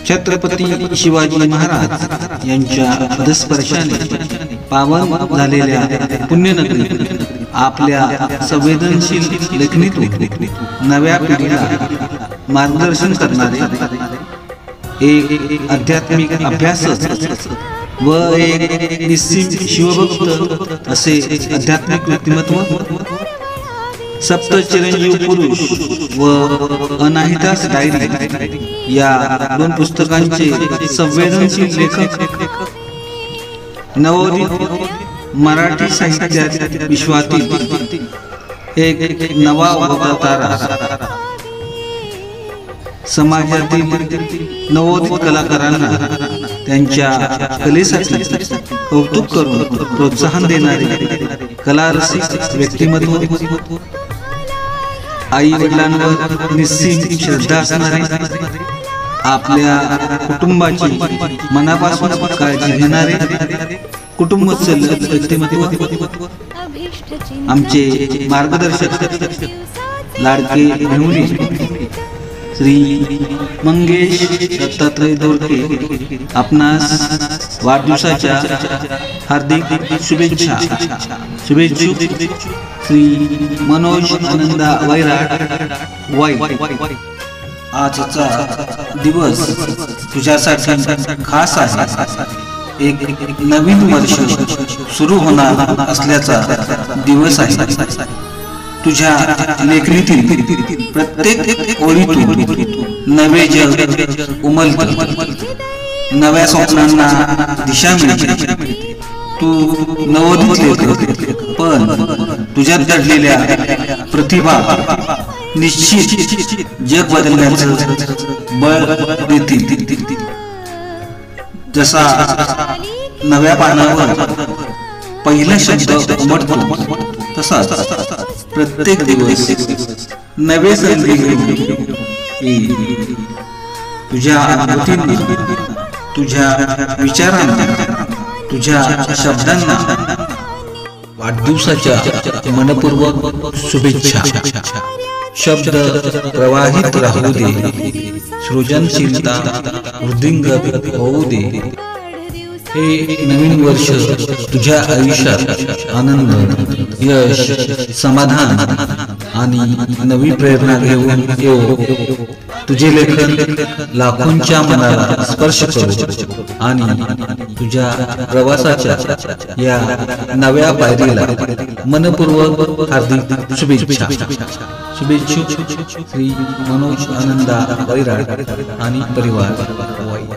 छत्रपती शिवाजी महाराज यांच्या पदस्पर्शाने पावन झालेल्या पुण्यनगरीत आपल्या संवेदनशील लेखणीतून नव्या पिढीला मार्गदर्शन करणारे एक आध्यात्मिक अभ्यासक व एक निस्सीम शिवभक्त असे आध्यात्मिक व्यक्तिमत्व, सप्त चिरंजीव पुरुष व अनाहितास डायरी या दोन पुस्तकांचे संवेदनशील लेखक, नवोदित मराठी साहित्यात विश्वातील एक नवा अवतारा, समाजातील नवोदित कलाकारांना त्यांच्या कलेसाठी कौतुक करून प्रोत्साहन देणारे कलारसिक व्यक्तिमत्व, आई वडिलांवर निस्सीम श्रद्धा असणारे, आपल्या कुटुंबाची मनापासून काळजी घेणारे कुटुंबोत्सल व्यक्तिमत्व, आमचे मार्गदर्शक लाडके मेहुणे श्री मंगेश दत्तात्रय दोरके, आपणास वाढदिवसाच्या हार्दिक शुभेच्छा. शुभेच्छुक श्री मनोज आनंदा वैराट वाई. आजचा दिवस तुझ्यासाठी खास आहे. एक नवीन वर्ष सुरू होणार असल्याचा दिवस आहे. तुझ्या लेखणीतील प्रत्येक ओळीतून नवे जग उमलते, नव्या स्वप्नांना दिशा मिळते. तू नवोदित लेखक, पण तुझ्यात दडलेल्या प्रतिभा निश्चित जग बदलण्याचं बळ देतील. जसा नव्या पानावर पहिला शब्द उमटतो, तसाच प्रत्येक दिवस नवे संधी घेऊन तुझ्या अनुभूतींना, तुझ्या विचारांना, तुझ्या शब्दांना वाढदिवसाच्या मनपूर्वक शुभेच्छा. शब्द प्रवाहित राहू दे, सृजनशीलता वृद्धिंगत होऊ दे. हे नवीन वर्ष तुझ्या आयुष्यात आनंद, यश, समाधान आणि नवी प्रेरणा घेऊन येऊ. तुझे लेखन लाखोंच्या मनाला स्पर्श करू आणि तुझ्या प्रवासाच्या या नव्या पायरीला मनपूर्वक हार्दिक शुभेच्छा. शुभेच्छुक श्री मनोज आनंदा वैराट आणि परिवार वाई.